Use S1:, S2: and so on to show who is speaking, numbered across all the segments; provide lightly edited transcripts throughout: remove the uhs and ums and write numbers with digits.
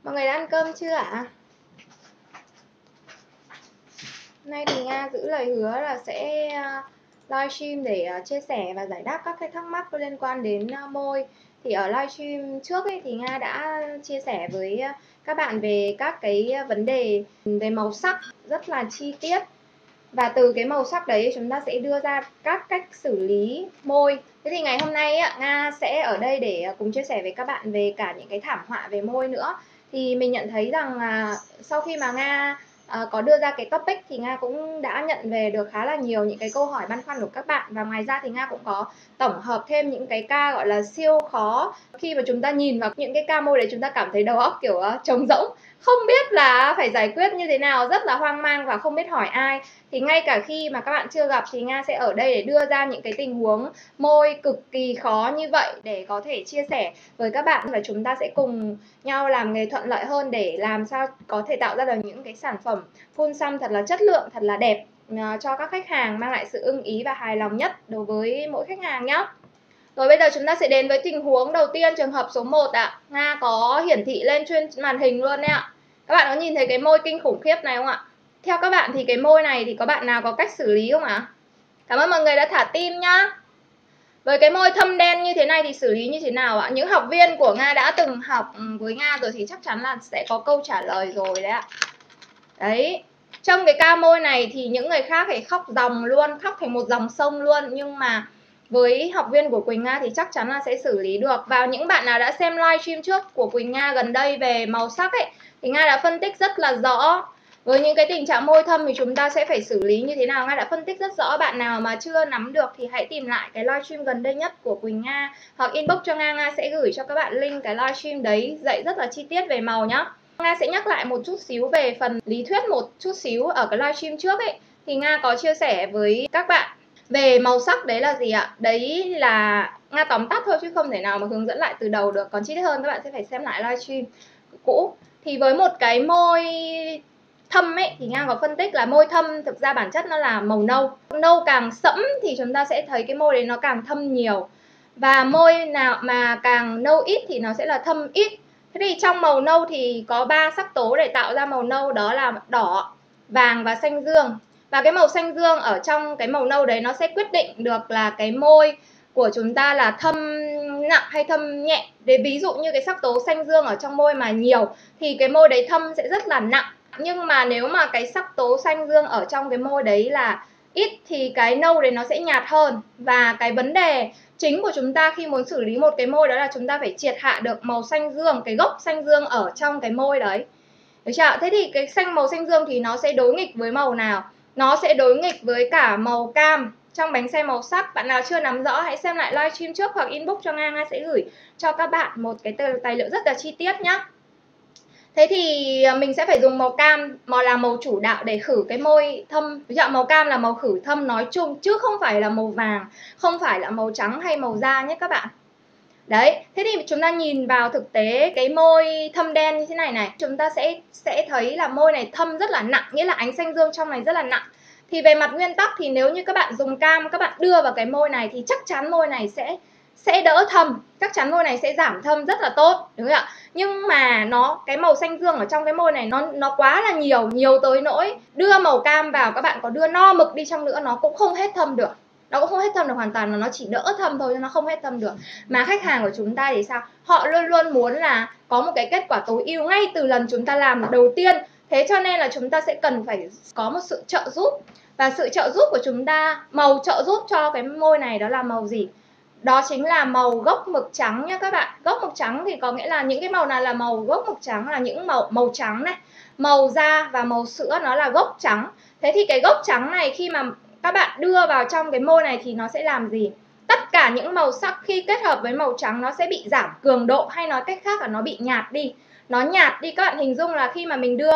S1: Mọi người đã ăn cơm chưa ạ? Hôm nay thì Nga giữ lời hứa là sẽ livestream để chia sẻ và giải đáp các cái thắc mắc liên quan đến môi. Thì ở livestream trước ấy, thì Nga đã chia sẻ với các bạn về các cái vấn đề về màu sắc rất là chi tiết. Và từ cái màu sắc đấy chúng ta sẽ đưa ra các cách xử lý môi. Thế thì ngày hôm nay Nga sẽ ở đây để cùng chia sẻ với các bạn về cả những cái thảm họa về môi nữa. Thì mình nhận thấy rằng sau khi mà Nga có đưa ra cái topic thì Nga cũng đã nhận về được khá là nhiều những cái câu hỏi băn khoăn của các bạn. Và ngoài ra thì Nga cũng có tổng hợp thêm những cái ca gọi là siêu khó. Khi mà chúng ta nhìn vào những cái ca môi đấy chúng ta cảm thấy đầu óc kiểu trống rỗng, không biết là phải giải quyết như thế nào, rất là hoang mang và không biết hỏi ai. Thì ngay cả khi mà các bạn chưa gặp thì Nga sẽ ở đây để đưa ra những cái tình huống môi cực kỳ khó như vậy để có thể chia sẻ với các bạn, và chúng ta sẽ cùng nhau làm nghề thuận lợi hơn để làm sao có thể tạo ra được những cái sản phẩm phun xăm thật là chất lượng, thật là đẹp cho các khách hàng, mang lại sự ưng ý và hài lòng nhất đối với mỗi khách hàng nhé. Rồi bây giờ chúng ta sẽ đến với tình huống đầu tiên, trường hợp số 1 ạ. Nga có hiển thị lên trên màn hình luôn đấy ạ. Các bạn có nhìn thấy cái môi kinh khủng khiếp này không ạ? Theo các bạn thì cái môi này thì có bạn nào có cách xử lý không ạ? Cảm ơn mọi người đã thả tim nhá. Với cái môi thâm đen như thế này thì xử lý như thế nào ạ? Những học viên của Nga đã từng học với Nga rồi thì chắc chắn là sẽ có câu trả lời rồi đấy ạ. Đấy, trong cái ca môi này thì những người khác phải khóc ròng luôn, khóc thành một dòng sông luôn. Nhưng mà với học viên của Quỳnh Nga thì chắc chắn là sẽ xử lý được. Và những bạn nào đã xem livestream trước của Quỳnh Nga gần đây về màu sắc ấy, thì Nga đã phân tích rất là rõ. Với những cái tình trạng môi thâm thì chúng ta sẽ phải xử lý như thế nào, Nga đã phân tích rất rõ. Bạn nào mà chưa nắm được thì hãy tìm lại cái livestream gần đây nhất của Quỳnh Nga hoặc inbox cho Nga, Nga sẽ gửi cho các bạn link cái livestream đấy, dạy rất là chi tiết về màu nhá. Nga sẽ nhắc lại một chút xíu về phần lý thuyết một chút xíu. Ở cái livestream trước ấy thì Nga có chia sẻ với các bạn về màu sắc đấy là gì ạ? Đấy là Nga tóm tắt thôi chứ không thể nào mà hướng dẫn lại từ đầu được. Còn chi tiết hơn các bạn sẽ phải xem lại livestream cũ. Thì với một cái môi thâm ấy thì Nga có phân tích là môi thâm thực ra bản chất nó là màu nâu. Nâu càng sẫm thì chúng ta sẽ thấy cái môi đấy nó càng thâm nhiều. Và môi nào mà càng nâu ít thì nó sẽ là thâm ít. Thế thì trong màu nâu thì có 3 sắc tố để tạo ra màu nâu, đó là đỏ, vàng và xanh dương. Và cái màu xanh dương ở trong cái màu nâu đấy nó sẽ quyết định được là cái môi của chúng ta là thâm nặng hay thâm nhẹ. Để ví dụ như cái sắc tố xanh dương ở trong môi mà nhiều thì cái môi đấy thâm sẽ rất là nặng. Nhưng mà nếu mà cái sắc tố xanh dương ở trong cái môi đấy là ít thì cái nâu đấy nó sẽ nhạt hơn. Và cái vấn đề chính của chúng ta khi muốn xử lý một cái môi đó là chúng ta phải triệt hạ được màu xanh dương, cái gốc xanh dương ở trong cái môi đấy. Được chưa? Thế thì cái màu xanh dương thì nó sẽ đối nghịch với màu nào? Nó sẽ đối nghịch với cả màu cam trong bánh xe màu sắc. Bạn nào chưa nắm rõ hãy xem lại livestream trước hoặc inbox cho Nga, Nga sẽ gửi cho các bạn một cái tài liệu rất là chi tiết nhé. Thế thì mình sẽ phải dùng màu cam mà là màu chủ đạo để khử cái môi thâm. Màu cam là màu khử thâm nói chung chứ không phải là màu vàng, không phải là màu trắng hay màu da nhé các bạn. Đấy, thế thì chúng ta nhìn vào thực tế cái môi thâm đen như thế này này, chúng ta sẽ thấy là môi này thâm rất là nặng, nghĩa là ánh xanh dương trong này rất là nặng. Thì về mặt nguyên tắc thì nếu như các bạn dùng cam, các bạn đưa vào cái môi này thì chắc chắn môi này sẽ đỡ thâm, chắc chắn môi này sẽ giảm thâm rất là tốt, đúng không ạ? Nhưng mà cái màu xanh dương ở trong cái môi này nó quá là nhiều tới nỗi đưa màu cam vào, các bạn có đưa no mực đi chăng nữa nó cũng không hết thâm được. Nó cũng không hết thâm được hoàn toàn, mà nó chỉ đỡ thâm thôi chứ nó không hết thâm được. Mà khách hàng của chúng ta thì sao? Họ luôn luôn muốn là có một cái kết quả tối ưu ngay từ lần chúng ta làm đầu tiên. Thế cho nên là chúng ta sẽ cần phải có một sự trợ giúp. Và sự trợ giúp của chúng ta, màu trợ giúp cho cái môi này đó là màu gì? Đó chính là màu gốc mực trắng nhé các bạn. Gốc mực trắng thì có nghĩa là những cái màu nào là màu gốc mực trắng là những màu trắng này, màu da và màu sữa nó là gốc trắng. Thế thì cái gốc trắng này khi mà các bạn đưa vào trong cái môi này thì nó sẽ làm gì? Tất cả những màu sắc khi kết hợp với màu trắng nó sẽ bị giảm cường độ, hay nói cách khác là nó bị nhạt đi. Nó nhạt đi, các bạn hình dung là khi mà mình đưa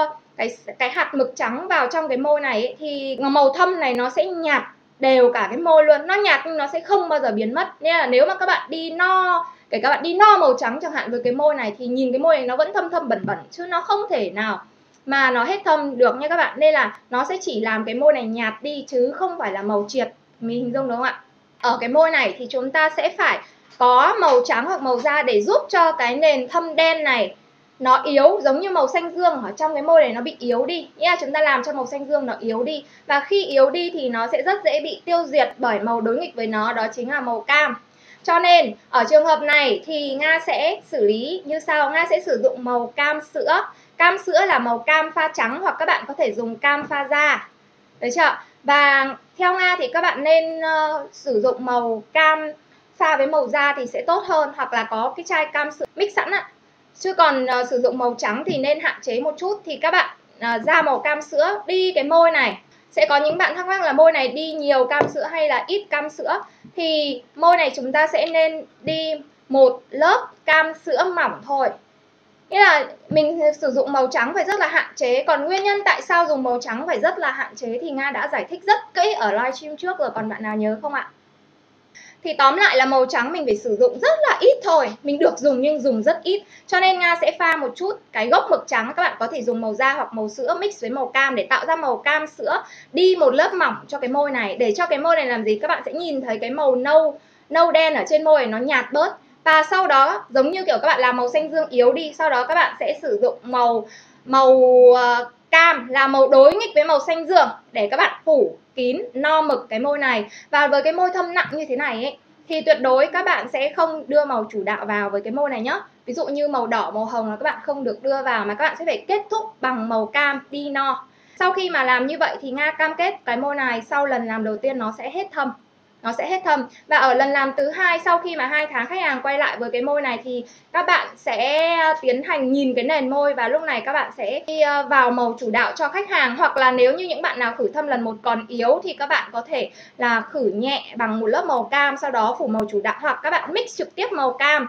S1: cái hạt mực trắng vào trong cái môi này ấy, thì màu thâm này nó sẽ nhạt đều cả cái môi luôn. Nó nhạt nhưng nó sẽ không bao giờ biến mất. Nên là nếu mà các bạn đi no, kể các bạn đi no màu trắng chẳng hạn với cái môi này thì nhìn cái môi này nó vẫn thâm thâm bẩn bẩn chứ nó không thể nào mà nó hết thâm được nha các bạn. Nên là nó sẽ chỉ làm cái môi này nhạt đi chứ không phải là màu triệt. Mình hình dung đúng không ạ? Ở cái môi này thì chúng ta sẽ phải có màu trắng hoặc màu da để giúp cho cái nền thâm đen này nó yếu, giống như màu xanh dương ở trong cái môi này nó bị yếu đi nha. Chúng ta làm cho màu xanh dương nó yếu đi, và khi yếu đi thì nó sẽ rất dễ bị tiêu diệt bởi màu đối nghịch với nó, đó chính là màu cam. Cho nên ở trường hợp này thì Nga sẽ xử lý như sau. Nga sẽ sử dụng màu cam sữa. Cam sữa là màu cam pha trắng, hoặc các bạn có thể dùng cam pha da, được chưa? Và theo Nga thì các bạn nên sử dụng màu cam pha với màu da thì sẽ tốt hơn, hoặc là có cái chai cam sữa mix sẵn ạ. Chứ còn sử dụng màu trắng thì nên hạn chế một chút. Thì các bạn ra màu cam sữa đi cái môi này. Sẽ có những bạn thắc mắc là môi này đi nhiều cam sữa hay là ít cam sữa. Thì môi này chúng ta sẽ nên đi một lớp cam sữa mỏng thôi. Nghĩa là mình sử dụng màu trắng phải rất là hạn chế. Còn nguyên nhân tại sao dùng màu trắng phải rất là hạn chế thì Nga đã giải thích rất kỹ ở livestream trước rồi, còn bạn nào nhớ không ạ? Thì tóm lại là màu trắng mình phải sử dụng rất là ít thôi. Mình được dùng nhưng dùng rất ít. Cho nên Nga sẽ pha một chút cái gốc mực trắng. Các bạn có thể dùng màu da hoặc màu sữa mix với màu cam để tạo ra màu cam sữa. Đi một lớp mỏng cho cái môi này. Để cho cái môi này làm gì? Các bạn sẽ nhìn thấy cái màu nâu đen ở trên môi này nó nhạt bớt. Và sau đó giống như kiểu các bạn làm màu xanh dương yếu đi. Sau đó các bạn sẽ sử dụng màu cam là màu đối nghịch với màu xanh dương để các bạn phủ kín no mực cái môi này. Và với cái môi thâm nặng như thế này ấy, thì tuyệt đối các bạn sẽ không đưa màu chủ đạo vào với cái môi này nhé. Ví dụ như màu đỏ, màu hồng là các bạn không được đưa vào, mà các bạn sẽ phải kết thúc bằng màu cam đi no. Sau khi mà làm như vậy thì Nga cam kết cái môi này sau lần làm đầu tiên nó sẽ hết thâm. Nó sẽ hết thâm. Và ở lần làm thứ hai, sau khi mà 2 tháng khách hàng quay lại với cái môi này thì các bạn sẽ tiến hành nhìn cái nền môi, và lúc này các bạn sẽ đi vào màu chủ đạo cho khách hàng. Hoặc là nếu như những bạn nào khử thâm lần 1 còn yếu thì các bạn có thể là khử nhẹ bằng một lớp màu cam, sau đó phủ màu chủ đạo, hoặc các bạn mix trực tiếp màu cam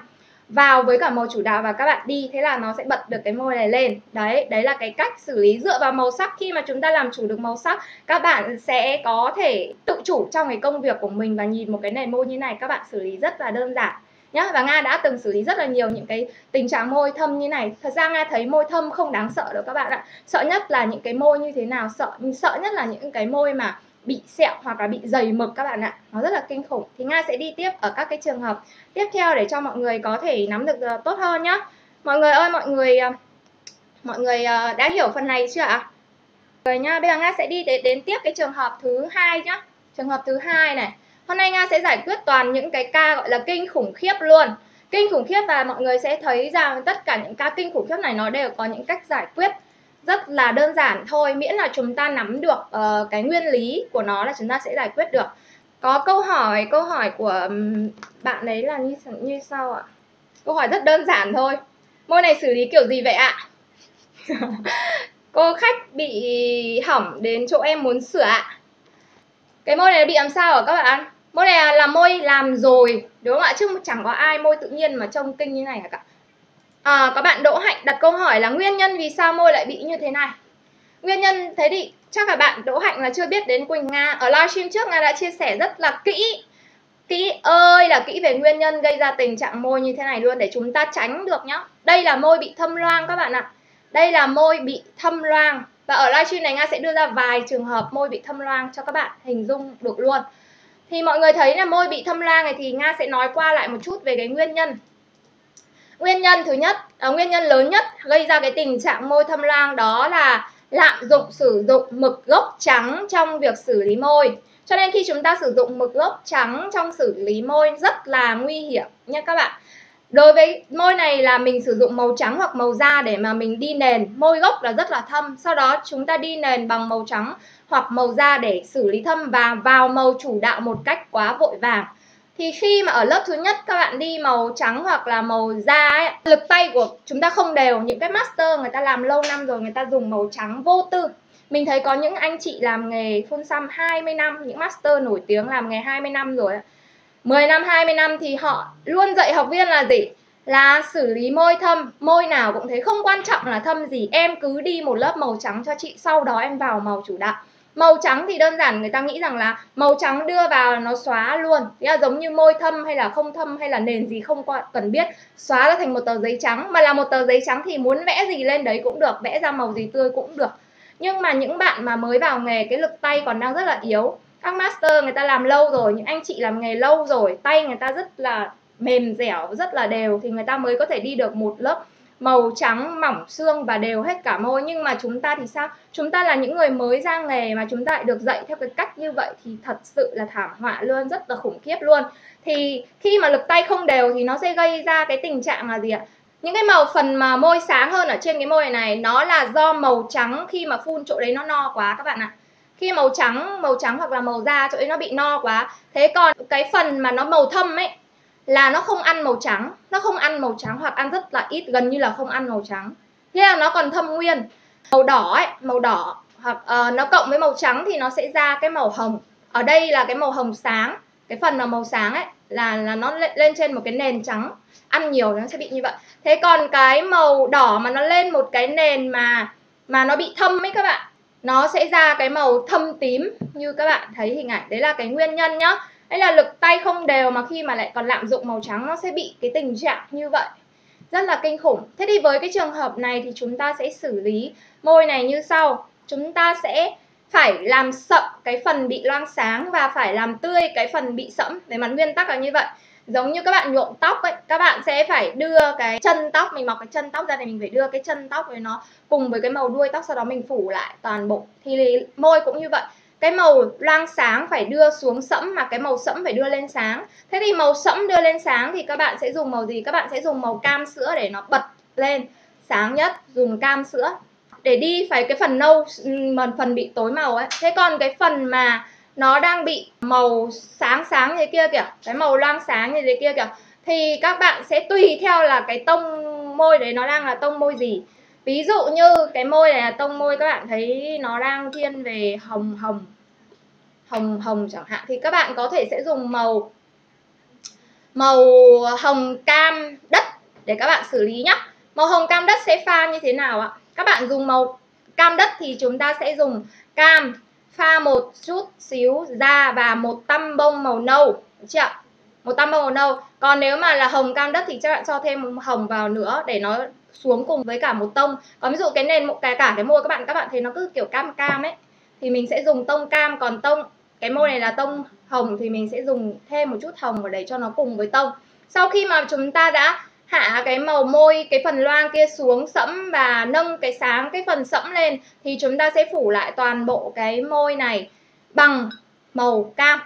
S1: vào với cả màu chủ đạo và các bạn đi, thế là nó sẽ bật được cái môi này lên. Đấy là cái cách xử lý dựa vào màu sắc. Khi mà chúng ta làm chủ được màu sắc, các bạn sẽ có thể tự chủ trong cái công việc của mình, và nhìn một cái nền môi như này các bạn xử lý rất là đơn giản nhá. Và Nga đã từng xử lý rất là nhiều những cái tình trạng môi thâm như này. Thật ra Nga thấy môi thâm không đáng sợ đâu các bạn ạ. Sợ nhất là những cái môi như thế nào? Sợ nhất là những cái môi mà bị sẹo hoặc là bị dày mực các bạn ạ. Nó rất là kinh khủng. Thì Nga sẽ đi tiếp ở các cái trường hợp tiếp theo để cho mọi người có thể nắm được tốt hơn nhá. Mọi người ơi, mọi người đã hiểu phần này chưa ạ? Rồi nha, bây giờ Nga sẽ đi đến tiếp cái trường hợp thứ hai nhá. Trường hợp thứ hai này. Hôm nay Nga sẽ giải quyết toàn những cái ca gọi là kinh khủng khiếp luôn. Kinh khủng khiếp, và mọi người sẽ thấy rằng tất cả những ca kinh khủng khiếp này nó đều có những cách giải quyết rất là đơn giản thôi, miễn là chúng ta nắm được cái nguyên lý của nó là chúng ta sẽ giải quyết được. Có câu hỏi của bạn đấy là như sau ạ. Câu hỏi rất đơn giản thôi. Môi này xử lý kiểu gì vậy ạ? Cô khách bị hỏng đến chỗ em muốn sửa ạ. Cái môi này bị làm sao hả các bạn? Môi này là môi làm rồi, đúng không ạ? Chứ chẳng có ai môi tự nhiên mà trông kinh như này cả. Các bạn Đỗ Hạnh đặt câu hỏi là nguyên nhân vì sao môi lại bị như thế này. Nguyên nhân thế thì chắc là bạn Đỗ Hạnh là chưa biết đến Quỳnh Nga. Ở livestream trước Nga đã chia sẻ rất là kỹ ơi là kỹ về nguyên nhân gây ra tình trạng môi như thế này luôn, để chúng ta tránh được nhá. Đây là môi bị thâm loang các bạn ạ. Đây là môi bị thâm loang. Và ở livestream này Nga sẽ đưa ra vài trường hợp môi bị thâm loang cho các bạn hình dung được luôn. Thì mọi người thấy là môi bị thâm loang này thì Nga sẽ nói qua lại một chút về cái nguyên nhân. Nguyên nhân thứ nhất, nguyên nhân lớn nhất gây ra cái tình trạng môi thâm loang đó là lạm dụng sử dụng mực gốc trắng trong việc xử lý môi. Cho nên khi chúng ta sử dụng mực gốc trắng trong xử lý môi rất là nguy hiểm nha các bạn. Đối với môi này là mình sử dụng màu trắng hoặc màu da để mà mình đi nền, môi gốc là rất là thâm. Sau đó chúng ta đi nền bằng màu trắng hoặc màu da để xử lý thâm và vào màu chủ đạo một cách quá vội vàng. Thì khi mà ở lớp thứ nhất các bạn đi màu trắng hoặc là màu da ấy, lực tay của chúng ta không đều. Những cái master người ta làm lâu năm rồi, người ta dùng màu trắng vô tư. Mình thấy có những anh chị làm nghề phun xăm 20 năm, những master nổi tiếng làm nghề 20 năm rồi, 10 năm, 20 năm thì họ luôn dạy học viên là gì? Là xử lý môi thâm, môi nào cũng thế, không quan trọng là thâm gì, em cứ đi một lớp màu trắng cho chị, sau đó em vào màu chủ đạo. Màu trắng thì đơn giản người ta nghĩ rằng là màu trắng đưa vào là nó xóa luôn. Thế là giống như môi thâm hay là không thâm hay là nền gì không cần biết, xóa ra thành một tờ giấy trắng. Mà là một tờ giấy trắng thì muốn vẽ gì lên đấy cũng được, vẽ ra màu gì tươi cũng được. Nhưng mà những bạn mà mới vào nghề, cái lực tay còn đang rất là yếu. Các master người ta làm lâu rồi, những anh chị làm nghề lâu rồi, tay người ta rất là mềm dẻo, rất là đều thì người ta mới có thể đi được một lớp màu trắng mỏng xương và đều hết cả môi. Nhưng mà chúng ta thì sao? Chúng ta là những người mới ra nghề mà chúng ta lại được dạy theo cái cách như vậy thì thật sự là thảm họa luôn, rất là khủng khiếp luôn. Thì khi mà lực tay không đều thì nó sẽ gây ra cái tình trạng là gì ạ? Những cái màu phần mà môi sáng hơn ở trên cái môi này nó là do màu trắng khi mà phun chỗ đấy nó no quá các bạn ạ. Khi màu trắng hoặc là màu da chỗ đấy nó bị no quá. Thế còn cái phần mà nó màu thâm ấy là nó không ăn màu trắng, hoặc ăn rất là ít, gần như là không ăn màu trắng. Thế là nó còn thâm nguyên. Màu đỏ hoặc nó cộng với màu trắng thì nó sẽ ra cái màu hồng. Ở đây là cái màu hồng sáng, cái phần là màu sáng ấy là nó lên trên một cái nền trắng, ăn nhiều nó sẽ bị như vậy. Thế còn cái màu đỏ mà nó lên một cái nền mà nó bị thâm ấy các bạn, nó sẽ ra cái màu thâm tím như các bạn thấy hình ảnh. Đấy là cái nguyên nhân nhá. Đấy là lực tay không đều mà khi mà lại còn lạm dụng màu trắng nó sẽ bị cái tình trạng như vậy. Rất là kinh khủng. Thế thì với cái trường hợp này thì chúng ta sẽ xử lý môi này như sau. Chúng ta sẽ phải làm sậm cái phần bị loang sáng và phải làm tươi cái phần bị sẫm. Về mặt nguyên tắc là như vậy. Giống như các bạn nhuộm tóc ấy, các bạn sẽ phải đưa cái chân tóc, mình mọc cái chân tóc ra thì mình phải đưa cái chân tóc với nó cùng với cái màu đuôi tóc, sau đó mình phủ lại toàn bộ. Thì môi cũng như vậy. Cái màu loang sáng phải đưa xuống sẫm mà cái màu sẫm phải đưa lên sáng. Thế thì màu sẫm đưa lên sáng thì các bạn sẽ dùng màu gì? Các bạn sẽ dùng màu cam sữa để nó bật lên sáng nhất, dùng cam sữa để đi phải cái phần nâu, phần bị tối màu ấy. Thế còn cái phần mà nó đang bị màu sáng như kia kìa, cái màu loang sáng như thế kia kìa, thì các bạn sẽ tùy theo là cái tông môi đấy nó đang là tông môi gì. Ví dụ như cái môi này là tông môi các bạn thấy nó đang thiên về hồng chẳng hạn, thì các bạn có thể sẽ dùng màu hồng cam đất để các bạn xử lý nhé. Màu hồng cam đất sẽ pha như thế nào ạ? Các bạn dùng màu cam đất thì chúng ta sẽ dùng cam pha một chút xíu da và một tăm bông màu nâu, được chưa? Một tăm bông màu nâu. Còn nếu mà là hồng cam đất thì các bạn cho thêm hồng vào nữa để nó xuống cùng với cả một tông. Còn ví dụ cái nền cả cái môi các bạn thấy nó cứ kiểu cam cam ấy thì mình sẽ dùng tông cam, còn cái môi này là tông hồng thì mình sẽ dùng thêm một chút hồng vào để cho nó cùng với tông. Sau khi mà chúng ta đã hạ cái màu môi, cái phần loang kia xuống sẫm và nâng cái sáng cái phần sẫm lên thì chúng ta sẽ phủ lại toàn bộ cái môi này bằng màu cam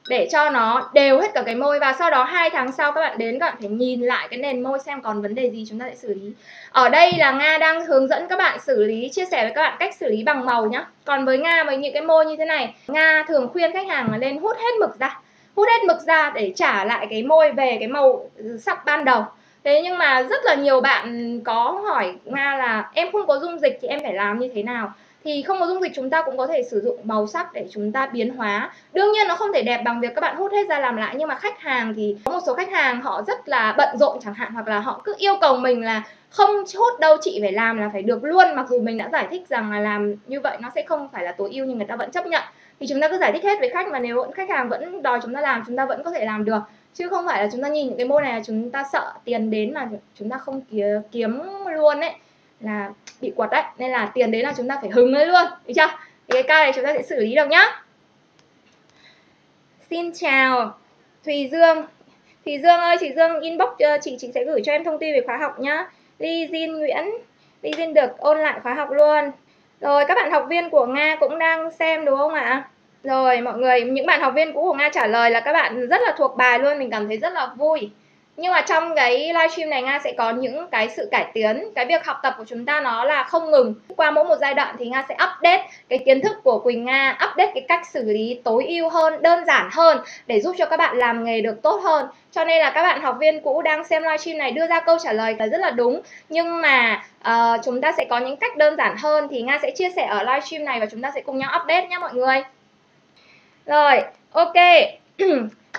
S1: để cho nó đều hết cả cái môi. Và sau đó 2 tháng sau các bạn đến, các bạn phải nhìn lại cái nền môi xem còn vấn đề gì chúng ta sẽ xử lý. Ở đây là Nga đang hướng dẫn các bạn xử lý, chia sẻ với các bạn cách xử lý bằng màu nhé. Còn với Nga, với những cái môi như thế này, Nga thường khuyên khách hàng là nên hút hết mực ra để trả lại cái môi về cái màu sắc ban đầu. Thế nhưng mà rất là nhiều bạn có hỏi Nga là em không có dung dịch thì em phải làm như thế nào? Thì không có dung dịch chúng ta cũng có thể sử dụng màu sắc để chúng ta biến hóa. Đương nhiên nó không thể đẹp bằng việc các bạn hút hết ra làm lại, nhưng mà khách hàng thì có một số khách hàng họ rất là bận rộn chẳng hạn, hoặc là họ cứ yêu cầu mình là không hút đâu chị, phải làm là phải được luôn, mặc dù mình đã giải thích rằng là làm như vậy nó sẽ không phải là tối ưu nhưng người ta vẫn chấp nhận. Thì chúng ta cứ giải thích hết với khách, mà nếu khách hàng vẫn đòi chúng ta làm, chúng ta vẫn có thể làm được, chứ không phải là chúng ta nhìn những cái môi này là chúng ta sợ tiền đến mà chúng ta không kiếm luôn ấy, là bị quật đấy. Nên là tiền đến là chúng ta phải hứng lên luôn, được chưa? Thì cái ca này chúng ta sẽ xử lý được nhá. Xin chào Thùy Dương. Thùy Dương ơi, chị Dương inbox chị sẽ gửi cho em thông tin về khóa học nhá. Ly Jin Nguyễn, Ly Jin được ôn lại khóa học luôn. Rồi các bạn học viên của Nga cũng đang xem đúng không ạ? Rồi mọi người, những bạn học viên cũ của Nga trả lời là các bạn rất là thuộc bài luôn, mình cảm thấy rất là vui. Nhưng mà trong cái livestream này Nga sẽ có những cái sự cải tiến. Cái việc học tập của chúng ta nó là không ngừng. Qua mỗi một giai đoạn thì Nga sẽ update cái kiến thức của Quỳnh Nga, update cái cách xử lý tối ưu hơn, đơn giản hơn để giúp cho các bạn làm nghề được tốt hơn. Cho nên là các bạn học viên cũ đang xem livestream này đưa ra câu trả lời là rất là đúng. Nhưng mà chúng ta sẽ có những cách đơn giản hơn thì Nga sẽ chia sẻ ở livestream này và chúng ta sẽ cùng nhau update nhé mọi người. Rồi, ok.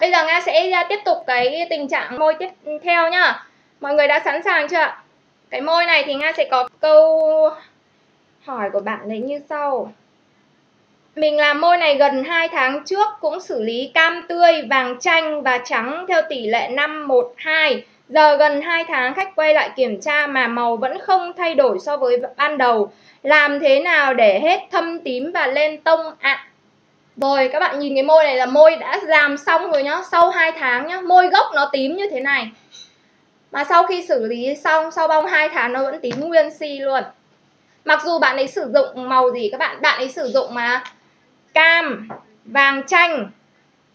S1: Bây giờ Nga sẽ tiếp tục cái tình trạng môi tiếp theo nhá. Mọi người đã sẵn sàng chưa ạ? Cái môi này thì Nga sẽ có câu hỏi của bạn ấy như sau. Mình làm môi này gần 2 tháng trước, cũng xử lý cam tươi, vàng chanh và trắng theo tỷ lệ 5-1-2. Giờ gần 2 tháng khách quay lại kiểm tra mà màu vẫn không thay đổi so với ban đầu. Làm thế nào để hết thâm tím và lên tông ạ? Rồi các bạn nhìn cái môi này là môi đã làm xong rồi nhá, sau 2 tháng nhá, môi gốc nó tím như thế này. Mà sau khi xử lý xong, sau vòng 2 tháng nó vẫn tím nguyên si luôn. Mặc dù bạn ấy sử dụng màu gì các bạn, bạn ấy sử dụng mà cam, vàng chanh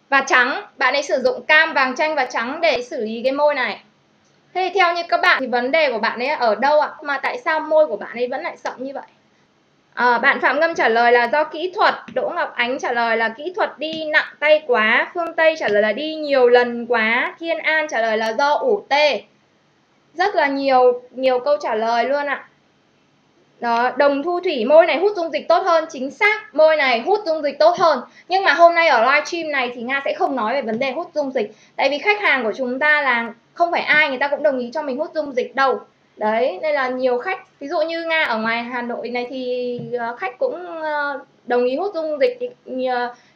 S1: và trắng. Bạn ấy sử dụng cam, vàng chanh và trắng để xử lý cái môi này. Thế thì theo như các bạn thì vấn đề của bạn ấy ở đâu ạ? Mà tại sao môi của bạn ấy vẫn lại sậm như vậy? Bạn Phạm Ngâm trả lời là do kỹ thuật. Đỗ Ngọc Ánh trả lời là kỹ thuật đi nặng tay quá. Phương Tây trả lời là đi nhiều lần quá. Thiên An trả lời là do ủ tê. Rất là nhiều câu trả lời luôn ạ. Đó, Đồng Thu Thủy, môi này hút dung dịch tốt hơn. Chính xác, môi này hút dung dịch tốt hơn. Nhưng mà hôm nay ở livestream này thì Nga sẽ không nói về vấn đề hút dung dịch. Tại vì khách hàng của chúng ta là không phải ai người ta cũng đồng ý cho mình hút dung dịch đâu. Đấy, nên là nhiều khách, ví dụ như Nga ở ngoài Hà Nội này thì khách cũng đồng ý hút dung dịch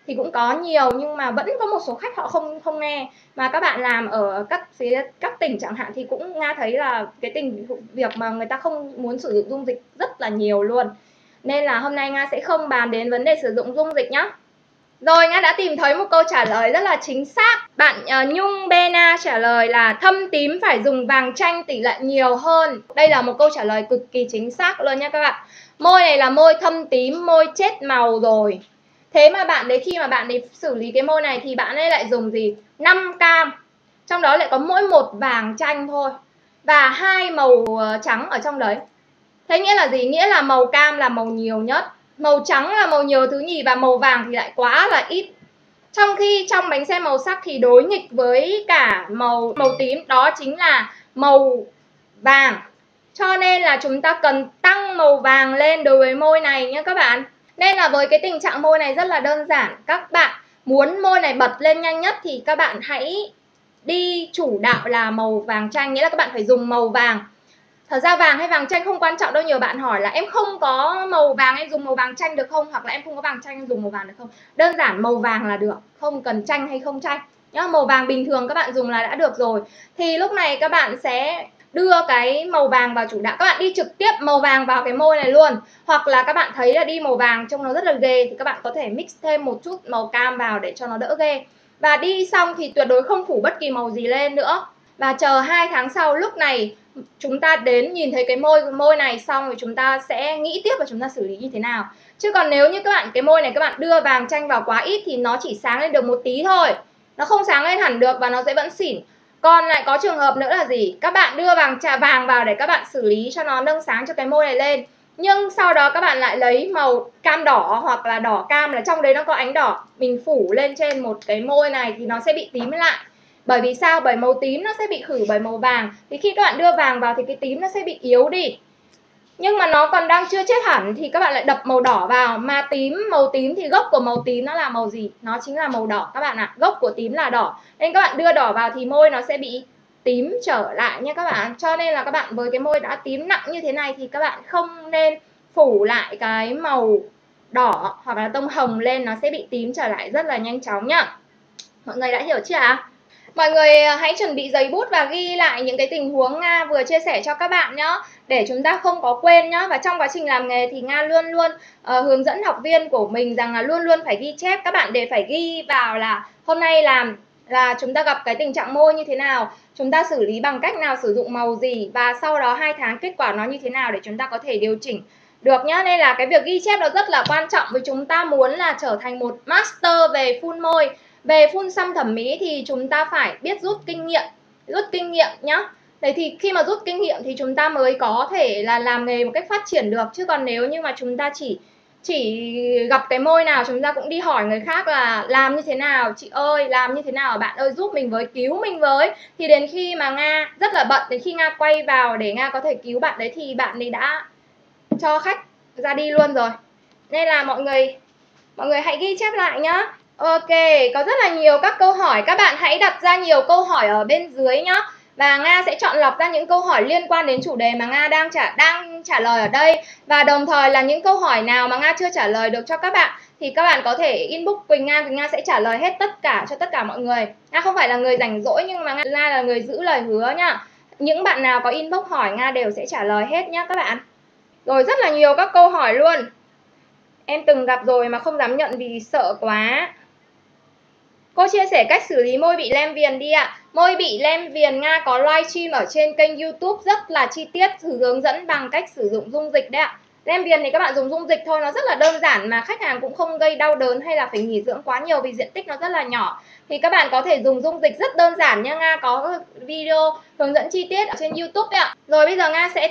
S1: thì cũng có nhiều, nhưng mà vẫn có một số khách họ không nghe. Mà các bạn làm ở các tỉnh chẳng hạn thì cũng Nga thấy là cái tình việc mà người ta không muốn sử dụng dung dịch rất là nhiều luôn. Nên là hôm nay Nga sẽ không bàn đến vấn đề sử dụng dung dịch nhá. Rồi, Nga đã tìm thấy một câu trả lời rất là chính xác. Bạn Nhung Bena trả lời là thâm tím phải dùng vàng chanh tỷ lệ nhiều hơn. Đây là một câu trả lời cực kỳ chính xác luôn nha các bạn. Môi này là môi thâm tím, môi chết màu rồi. Thế mà bạn đấy, khi mà bạn ấy xử lý cái môi này thì bạn ấy lại dùng gì? 5 cam. Trong đó lại có mỗi một vàng chanh thôi. Và 2 màu trắng ở trong đấy. Thế nghĩa là gì? Nghĩa là màu cam là màu nhiều nhất, màu trắng là màu nhiều thứ nhì và màu vàng thì lại quá là ít. Trong khi trong bánh xe màu sắc thì đối nghịch với cả màu tím, đó chính là màu vàng. Cho nên là chúng ta cần tăng màu vàng lên đối với môi này nhé các bạn. Nên là với cái tình trạng môi này rất là đơn giản. Các bạn muốn môi này bật lên nhanh nhất thì các bạn hãy đi chủ đạo là màu vàng chanh, nghĩa là các bạn phải dùng màu vàng. Thật ra vàng hay vàng chanh không quan trọng đâu. Nhiều bạn hỏi là em không có màu vàng em dùng màu vàng chanh được không? Hoặc là em không có vàng chanh em dùng màu vàng được không? Đơn giản màu vàng là được, không cần chanh hay không chanh nhá. Màu vàng bình thường các bạn dùng là đã được rồi. Thì lúc này các bạn sẽ đưa cái màu vàng vào chủ đạo. Các bạn đi trực tiếp màu vàng vào cái môi này luôn. Hoặc là các bạn thấy là đi màu vàng trông nó rất là ghê thì các bạn có thể mix thêm một chút màu cam vào để cho nó đỡ ghê. Và đi xong thì tuyệt đối không phủ bất kỳ màu gì lên nữa. Và chờ 2 tháng sau, lúc này chúng ta đến nhìn thấy cái môi này xong rồi chúng ta sẽ nghĩ tiếp và chúng ta xử lý như thế nào. Chứ còn nếu như các bạn cái môi này các bạn đưa vàng chanh vào quá ít thì nó chỉ sáng lên được một tí thôi, nó không sáng lên hẳn được và nó sẽ vẫn xỉn. Còn lại có trường hợp nữa là gì? Các bạn đưa vàng vào để các bạn xử lý cho nó nâng sáng cho cái môi này lên, nhưng sau đó các bạn lại lấy màu cam đỏ hoặc là đỏ cam, là trong đấy nó có ánh đỏ, mình phủ lên trên một cái môi này thì nó sẽ bị tím lại. Bởi vì sao? Bởi màu tím nó sẽ bị khử bởi màu vàng. Thì khi các bạn đưa vàng vào thì cái tím nó sẽ bị yếu đi. Nhưng mà nó còn đang chưa chết hẳn thì các bạn lại đập màu đỏ vào. Mà màu tím thì gốc của màu tím nó là màu gì? Nó chính là màu đỏ các bạn ạ. Gốc của tím là đỏ. Nên các bạn đưa đỏ vào thì môi nó sẽ bị tím trở lại nha các bạn. Cho nên là các bạn với cái môi đã tím nặng như thế này thì các bạn không nên phủ lại cái màu đỏ hoặc là tông hồng lên, nó sẽ bị tím trở lại rất là nhanh chóng nhá. Mọi người đã hiểu chưa ạ? Mọi người hãy chuẩn bị giấy bút và ghi lại những cái tình huống Nga vừa chia sẻ cho các bạn nhé, để chúng ta không có quên nhé. Và trong quá trình làm nghề thì Nga luôn luôn hướng dẫn học viên của mình rằng là luôn luôn phải ghi chép. Các bạn để phải ghi vào là hôm nay làm là chúng ta gặp cái tình trạng môi như thế nào, chúng ta xử lý bằng cách nào, sử dụng màu gì, và sau đó 2 tháng kết quả nó như thế nào để chúng ta có thể điều chỉnh được nhá. Nên là cái việc ghi chép nó rất là quan trọng với chúng ta muốn là trở thành một master về phun môi. Về phun xăm thẩm mỹ thì chúng ta phải biết rút kinh nghiệm nhá. Đấy, thì khi mà rút kinh nghiệm thì chúng ta mới có thể là làm nghề một cách phát triển được. Chứ còn nếu như mà chúng ta chỉ gặp cái môi nào chúng ta cũng đi hỏi người khác là làm như thế nào, chị ơi làm như thế nào, bạn ơi giúp mình với, cứu mình với, thì đến khi mà Nga rất là bận, đến khi Nga quay vào để Nga có thể cứu bạn đấy thì bạn ấy đã cho khách ra đi luôn rồi. Nên là mọi người hãy ghi chép lại nhá. Ok, có rất là nhiều các câu hỏi, các bạn hãy đặt ra nhiều câu hỏi ở bên dưới nhá. Và Nga sẽ chọn lọc ra những câu hỏi liên quan đến chủ đề mà Nga đang trả lời ở đây. Và đồng thời là những câu hỏi nào mà Nga chưa trả lời được cho các bạn thì các bạn có thể inbox Quỳnh Nga sẽ trả lời hết tất cả cho tất cả mọi người. Nga không phải là người rảnh rỗi nhưng mà Nga là người giữ lời hứa nhá. Những bạn nào có inbox hỏi Nga đều sẽ trả lời hết nhá các bạn. Rồi rất là nhiều các câu hỏi luôn. Em từng gặp rồi mà không dám nhận vì sợ quá. Cô chia sẻ cách xử lý môi bị lem viền đi ạ. Môi bị lem viền Nga có livestream ở trên kênh YouTube rất là chi tiết, hướng dẫn bằng cách sử dụng dung dịch đấy ạ. Lem viền thì các bạn dùng dung dịch thôi, nó rất là đơn giản mà khách hàng cũng không gây đau đớn hay là phải nghỉ dưỡng quá nhiều vì diện tích nó rất là nhỏ. Thì các bạn có thể dùng dung dịch rất đơn giản nha. Nga có video hướng dẫn chi tiết ở trên YouTube đấy ạ. Rồi bây giờ Nga sẽ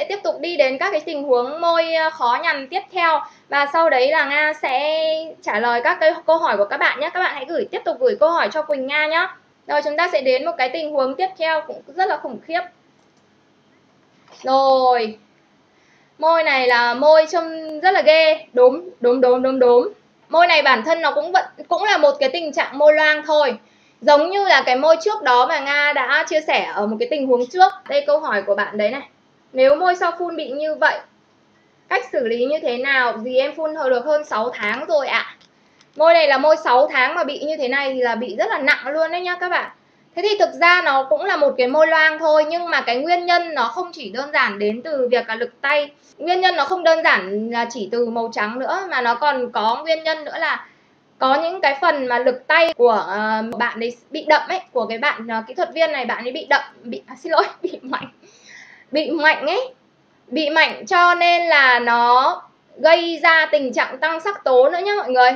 S1: tiếp tục đi đến các cái tình huống môi khó nhằn tiếp theo, và sau đấy là Nga sẽ trả lời các cái câu hỏi của các bạn nhé. Các bạn hãy tiếp tục gửi câu hỏi cho Quỳnh Nga nhé. Rồi chúng ta sẽ đến một cái tình huống tiếp theo cũng rất là khủng khiếp. Rồi, môi này là môi trông rất là ghê. Đúng. Môi này bản thân nó cũng là một cái tình trạng môi loang thôi. Giống như là cái môi trước đó mà Nga đã chia sẻ ở một cái tình huống trước. Đây câu hỏi của bạn đấy này. Nếu môi sau phun bị như vậy, cách xử lý như thế nào? Dì em phun được hơn 6 tháng rồi ạ. Môi này là môi 6 tháng mà bị như thế này thì là bị rất là nặng luôn đấy nhá các bạn. Thế thì thực ra nó cũng là một cái môi loang thôi, nhưng mà cái nguyên nhân nó không chỉ đơn giản đến từ việc là lực tay. Nguyên nhân nó không đơn giản là chỉ từ màu trắng nữa, mà nó còn có nguyên nhân nữa là có những cái phần mà lực tay của bạn ấy bị đậm ấy, của cái bạn kỹ thuật viên này, bạn ấy bị đậm, bị mạnh cho nên là nó gây ra tình trạng tăng sắc tố nữa nhé mọi người.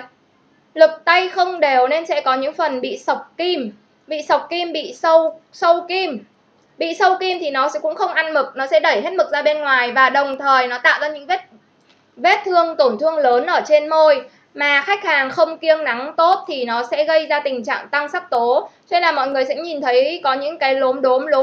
S1: Lực tay không đều nên sẽ có những phần bị sọc kim, bị sâu kim. Bị sâu kim thì nó sẽ cũng không ăn mực, nó sẽ đẩy hết mực ra bên ngoài và đồng thời nó tạo ra những vết thương, tổn thương lớn ở trên môi. Mà khách hàng không kiêng nắng tốt thì nó sẽ gây ra tình trạng tăng sắc tố. Cho nên là mọi người sẽ nhìn thấy có những cái lốm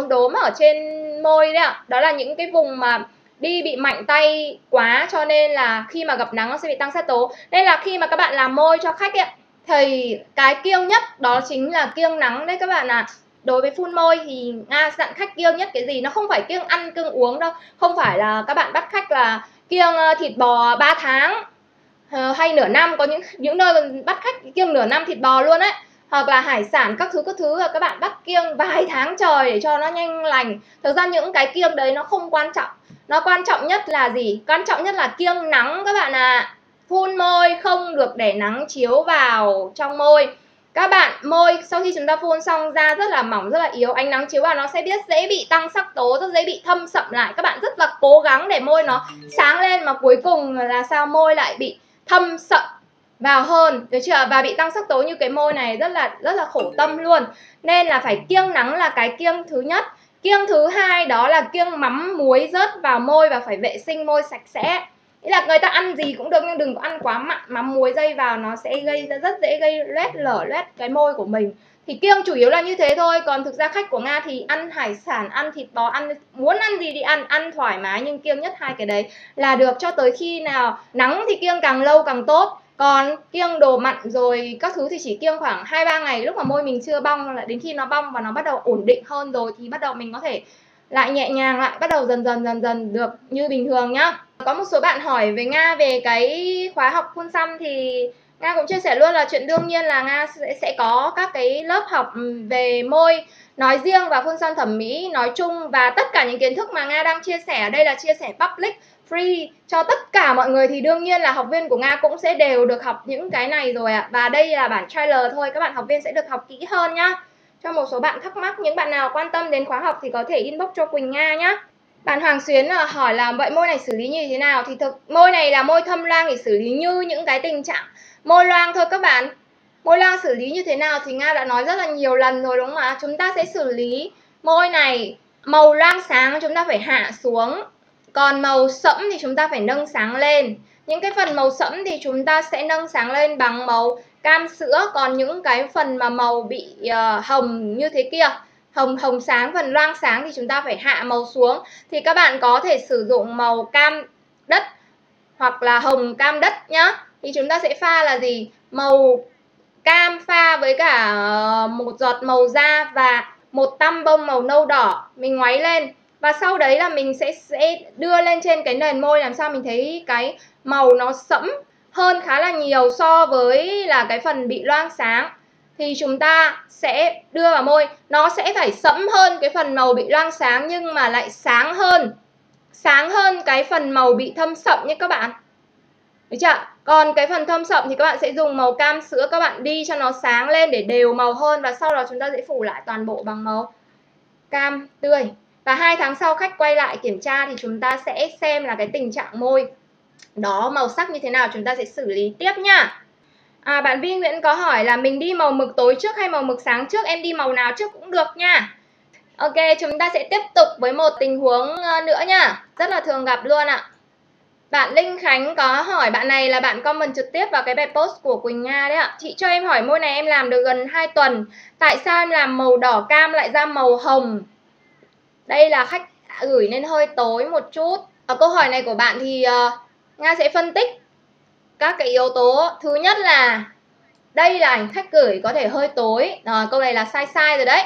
S1: đốm ở trên môi đấy ạ. Đó là những cái vùng mà bị mạnh tay quá, cho nên là khi mà gặp nắng nó sẽ bị tăng sắc tố. Nên là khi mà các bạn làm môi cho khách ấy, thì cái kiêng nhất đó chính là kiêng nắng đấy các bạn ạ. Đối với phun môi thì Nga dặn khách kiêng nhất cái gì? Nó không phải kiêng ăn, kiêng uống đâu. Không phải là các bạn bắt khách là kiêng thịt bò 3 tháng hay nửa năm. Có những nơi bắt khách kiêng nửa năm thịt bò luôn ấy. Hoặc là hải sản các thứ các bạn bắt kiêng vài tháng trời để cho nó nhanh lành. Thực ra những cái kiêng đấy nó không quan trọng. Nó quan trọng nhất là gì? Quan trọng nhất là kiêng nắng các bạn ạ. Phun môi không được để nắng chiếu vào trong môi. Các bạn, môi sau khi chúng ta phun xong da rất là mỏng, rất là yếu, ánh nắng chiếu vào nó sẽ dễ bị tăng sắc tố, rất dễ bị thâm sậm lại. Các bạn rất là cố gắng để môi nó sáng lên mà cuối cùng là sao? Môi lại bị thâm sậm vào hơn, được chưa? Và bị tăng sắc tố như cái môi này rất là khổ tâm luôn. Nên là phải kiêng nắng là cái kiêng thứ nhất. Kiêng thứ hai đó là kiêng mắm muối rớt vào môi và phải vệ sinh môi sạch sẽ. Nghĩa là người ta ăn gì cũng được nhưng đừng có ăn quá mặn, mắm muối dây vào nó sẽ rất dễ gây loét cái môi của mình. Thì kiêng chủ yếu là như thế thôi. Còn thực ra khách của Nga thì ăn hải sản, ăn thịt bò, muốn ăn gì thì ăn thoải mái, nhưng kiêng nhất hai cái đấy là được. Cho tới khi nào nắng thì kiêng càng lâu càng tốt. Còn kiêng đồ mặn rồi các thứ thì chỉ kiêng khoảng 2-3 ngày, lúc mà môi mình chưa bong, lại đến khi nó bong và nó bắt đầu ổn định hơn rồi thì bắt đầu mình có thể lại nhẹ nhàng lại, bắt đầu dần được như bình thường nhá. Có một số bạn hỏi về Nga về cái khóa học phun xăm thì Nga cũng chia sẻ luôn là chuyện đương nhiên là Nga sẽ có các cái lớp học về môi nói riêng và phun xăm thẩm mỹ nói chung, và tất cả những kiến thức mà Nga đang chia sẻ ở đây là chia sẻ public, free cho tất cả mọi người, thì đương nhiên là học viên của Nga cũng sẽ đều được học những cái này rồi ạ. Và đây là bản trailer thôi, các bạn học viên sẽ được học kỹ hơn nhá. Cho một số bạn thắc mắc, những bạn nào quan tâm đến khóa học thì có thể inbox cho Quỳnh Nga nhá. Bạn Hoàng Xuyến hỏi là vậy môi này xử lý như thế nào? Thì môi này là môi thâm loang thì xử lý như những cái tình trạng môi loang thôi các bạn. Môi loang xử lý như thế nào thì Nga đã nói rất là nhiều lần rồi đúng không ạ? Chúng ta sẽ xử lý môi này, màu loang sáng chúng ta phải hạ xuống, còn màu sẫm thì chúng ta phải nâng sáng lên. Những cái phần màu sẫm thì chúng ta sẽ nâng sáng lên bằng màu cam sữa, còn những cái phần mà màu bị hồng như thế kia, hồng sáng, phần loang sáng thì chúng ta phải hạ màu xuống. Thì các bạn có thể sử dụng màu cam đất hoặc là hồng cam đất nhá. Thì chúng ta sẽ pha là gì? Màu cam pha với cả một giọt màu da và một tăm bông màu nâu đỏ, mình ngoáy lên. Và sau đấy là mình sẽ đưa lên trên cái nền môi, làm sao mình thấy cái màu nó sẫm hơn khá là nhiều so với là cái phần bị loang sáng. Thì chúng ta sẽ đưa vào môi, nó sẽ phải sẫm hơn cái phần màu bị loang sáng nhưng mà lại sáng hơn cái phần màu bị thâm sậm nhé các bạn. Được chưa? Còn cái phần thâm sậm thì các bạn sẽ dùng màu cam sữa, các bạn đi cho nó sáng lên để đều màu hơn, và sau đó chúng ta sẽ phủ lại toàn bộ bằng màu cam tươi. Và 2 tháng sau khách quay lại kiểm tra thì chúng ta sẽ xem là cái tình trạng môi đó màu sắc như thế nào, chúng ta sẽ xử lý tiếp nha. Bạn Vi Nguyễn có hỏi là mình đi màu mực tối trước hay màu mực sáng trước? Em đi màu nào trước cũng được nha. Ok, chúng ta sẽ tiếp tục với một tình huống nữa nha, rất là thường gặp luôn ạ. Bạn Linh Khánh có hỏi, bạn này là bạn comment trực tiếp vào cái bài post của Quỳnh Nga đấy ạ. Chị cho em hỏi môi này em làm được gần 2 tuần, tại sao em làm màu đỏ cam lại ra màu hồng? Đây là khách gửi nên hơi tối một chút. Ở câu hỏi này của bạn thì Nga sẽ phân tích các cái yếu tố. Thứ nhất là đây là ảnh khách gửi có thể hơi tối. Câu này là sai sai rồi đấy.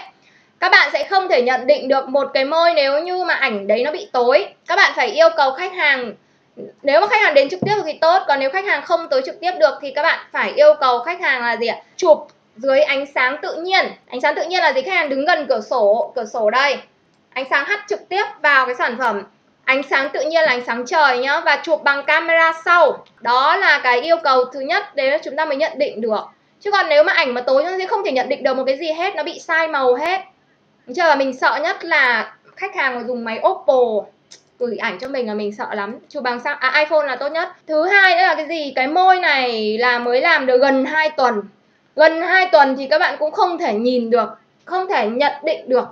S1: Các bạn sẽ không thể nhận định được một cái môi nếu như mà ảnh đấy nó bị tối. Các bạn phải yêu cầu khách hàng, nếu mà khách hàng đến trực tiếp thì tốt, còn nếu khách hàng không tới trực tiếp được thì các bạn phải yêu cầu khách hàng là gì ạ? Chụp dưới ánh sáng tự nhiên. Ánh sáng tự nhiên là gì? Khách hàng đứng gần cửa sổ đây. Ánh sáng hắt trực tiếp vào cái sản phẩm. Ánh sáng tự nhiên là ánh sáng trời nhá, và chụp bằng camera sau. Đó là cái yêu cầu thứ nhất để chúng ta mới nhận định được. Chứ còn nếu mà ảnh mà tối chúng ta sẽ không thể nhận định được một cái gì hết, nó bị sai màu hết. Đúng chưa? Và mình sợ nhất là khách hàng mà dùng máy Oppo gửi ảnh cho mình là mình sợ lắm. Chụp bằng iPhone là tốt nhất. Thứ hai nữa là cái gì? Cái môi này là mới làm được gần 2 tuần. Gần 2 tuần thì các bạn cũng không thể nhìn được, không thể nhận định được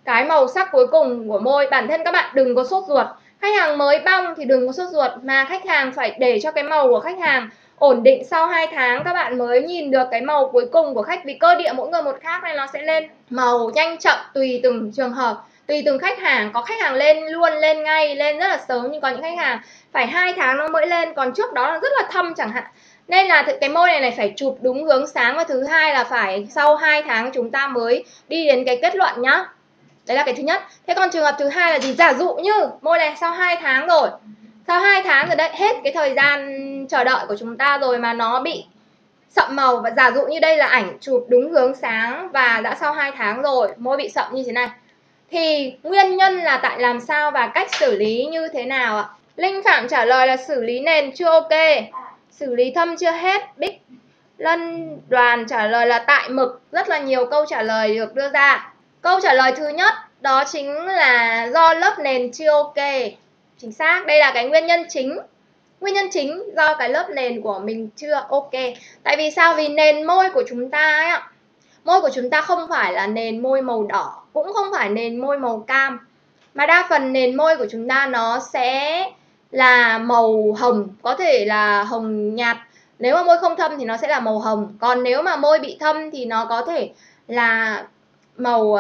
S1: cái màu sắc cuối cùng của môi. Bản thân các bạn đừng có sốt ruột. Khách hàng mới bong thì đừng có sốt ruột, mà khách hàng phải để cho cái màu của khách hàng ổn định sau 2 tháng các bạn mới nhìn được cái màu cuối cùng của khách. Vì cơ địa mỗi người một khác nên nó sẽ lên màu nhanh chậm tùy từng trường hợp, tùy từng khách hàng. Có khách hàng lên luôn, lên ngay, lên rất là sớm, nhưng có những khách hàng phải 2 tháng nó mới lên, còn trước đó là rất là thâm chẳng hạn. Nên là cái môi này phải chụp đúng hướng sáng, và thứ hai là phải sau 2 tháng chúng ta mới đi đến cái kết luận nhá. Đấy là cái thứ nhất. Thế còn trường hợp thứ hai là gì? Giả dụ như môi này sau 2 tháng rồi, sau 2 tháng rồi đấy, hết cái thời gian chờ đợi của chúng ta rồi mà nó bị sậm màu. Và giả dụ như đây là ảnh chụp đúng hướng sáng và đã sau 2 tháng rồi, môi bị sậm như thế này, thì nguyên nhân là tại làm sao và cách xử lý như thế nào ạ? Linh Phạm trả lời là xử lý nền chưa ok, xử lý thâm chưa hết. Bích Lân Đoàn trả lời là tại mực. Rất là nhiều câu trả lời được đưa ra. Câu trả lời thứ nhất đó chính là do lớp nền chưa ok. Chính xác, đây là cái nguyên nhân chính. Nguyên nhân chính do cái lớp nền của mình chưa ok. Tại vì sao? Vì nền môi của chúng ta ấy ạ, môi của chúng ta không phải là nền môi màu đỏ, cũng không phải nền môi màu cam, mà đa phần nền môi của chúng ta nó sẽ là màu hồng, có thể là hồng nhạt. Nếu mà môi không thâm thì nó sẽ là màu hồng, còn nếu mà môi bị thâm thì nó có thể là màu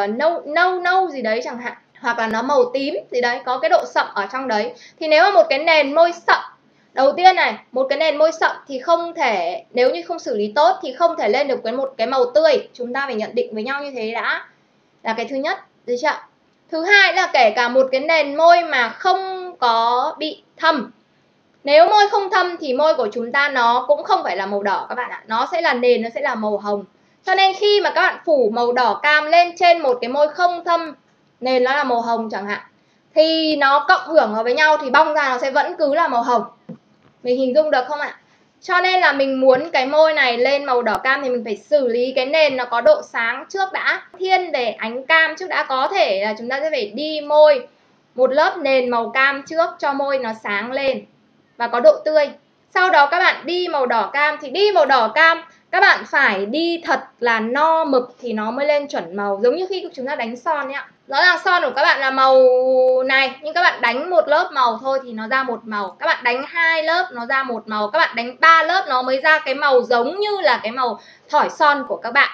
S1: nâu gì đấy chẳng hạn, hoặc là nó màu tím gì đấy, có cái độ sậm ở trong đấy. Thì nếu mà một cái nền môi sậm, đầu tiên này, một cái nền môi sậm thì không thể, nếu như không xử lý tốt thì không thể lên được với một cái màu tươi. Chúng ta phải nhận định với nhau như thế đã, là cái thứ nhất, được chưa? Thứ hai là kể cả một cái nền môi mà không có bị thâm, nếu môi không thâm thì môi của chúng ta nó cũng không phải là màu đỏ các bạn ạ, nó sẽ là nền, nó sẽ là màu hồng. Cho nên khi mà các bạn phủ màu đỏ cam lên trên một cái môi không thâm, nền nó là màu hồng chẳng hạn, thì nó cộng hưởng vào với nhau thì bong ra nó sẽ vẫn cứ là màu hồng. Mình hình dung được không ạ? Cho nên là mình muốn cái môi này lên màu đỏ cam thì mình phải xử lý cái nền nó có độ sáng trước đã, thiên về ánh cam trước đã. Có thể là chúng ta sẽ phải đi môi một lớp nền màu cam trước cho môi nó sáng lên và có độ tươi. Sau đó các bạn đi màu đỏ cam, thì đi màu đỏ cam các bạn phải đi thật là no mực thì nó mới lên chuẩn màu. Giống như khi chúng ta đánh son nhé, rõ ràng son của các bạn là màu này, nhưng các bạn đánh một lớp màu thôi thì nó ra một màu, các bạn đánh 2 lớp nó ra một màu, các bạn đánh 3 lớp nó mới ra cái màu giống như là cái màu thỏi son của các bạn.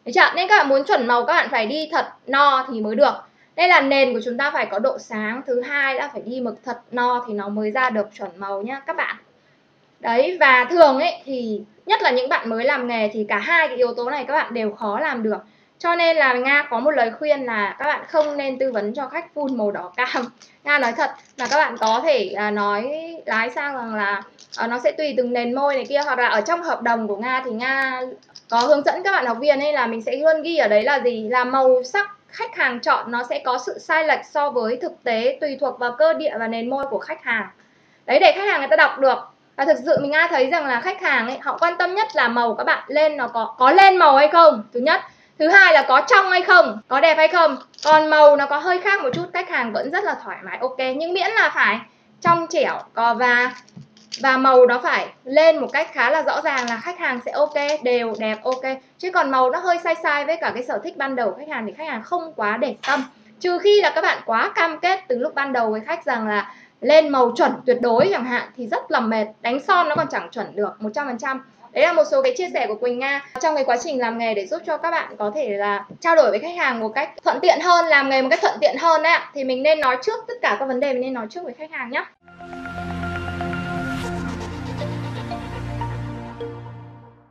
S1: Được chưa? Nên các bạn muốn chuẩn màu các bạn phải đi thật no thì mới được. Đây là nền của chúng ta phải có độ sáng. Thứ hai là phải đi mực thật no thì nó mới ra được chuẩn màu nhá các bạn. Đấy, và thường ấy thì nhất là những bạn mới làm nghề thì cả hai cái yếu tố này các bạn đều khó làm được. Cho nên là Nga có một lời khuyên là các bạn không nên tư vấn cho khách phun màu đỏ cam. Nga nói thật là các bạn có thể nói lái sang rằng là nó sẽ tùy từng nền môi này kia, hoặc là ở trong hợp đồng của Nga thì Nga có hướng dẫn các bạn học viên ấy là mình sẽ luôn ghi ở đấy là gì? Là màu sắc khách hàng chọn nó sẽ có sự sai lệch so với thực tế, tùy thuộc vào cơ địa và nền môi của khách hàng. Đấy, để khách hàng người ta đọc được. Và thực sự mình thấy rằng là khách hàng ấy, họ quan tâm nhất là màu các bạn lên nó có lên màu hay không, thứ nhất. Thứ hai là có trong hay không, có đẹp hay không. Còn màu nó có hơi khác một chút, khách hàng vẫn rất là thoải mái, ok. Nhưng miễn là phải trong trẻo và màu nó phải lên một cách khá là rõ ràng là khách hàng sẽ ok, đều đẹp, ok. Chứ còn màu nó hơi sai sai với cả cái sở thích ban đầu của khách hàng thì khách hàng không quá để tâm. Trừ khi là các bạn quá cam kết từ lúc ban đầu với khách rằng là lên màu chuẩn tuyệt đối chẳng hạn thì rất là mệt, đánh son nó còn chẳng chuẩn được 100%. Đấy là một số cái chia sẻ của Quỳnh Nga trong cái quá trình làm nghề để giúp cho các bạn có thể là trao đổi với khách hàng một cách thuận tiện hơn, làm nghề một cách thuận tiện hơn đấy ạ. Thì mình nên nói trước tất cả các vấn đề, mình nên nói trước với khách hàng nhé.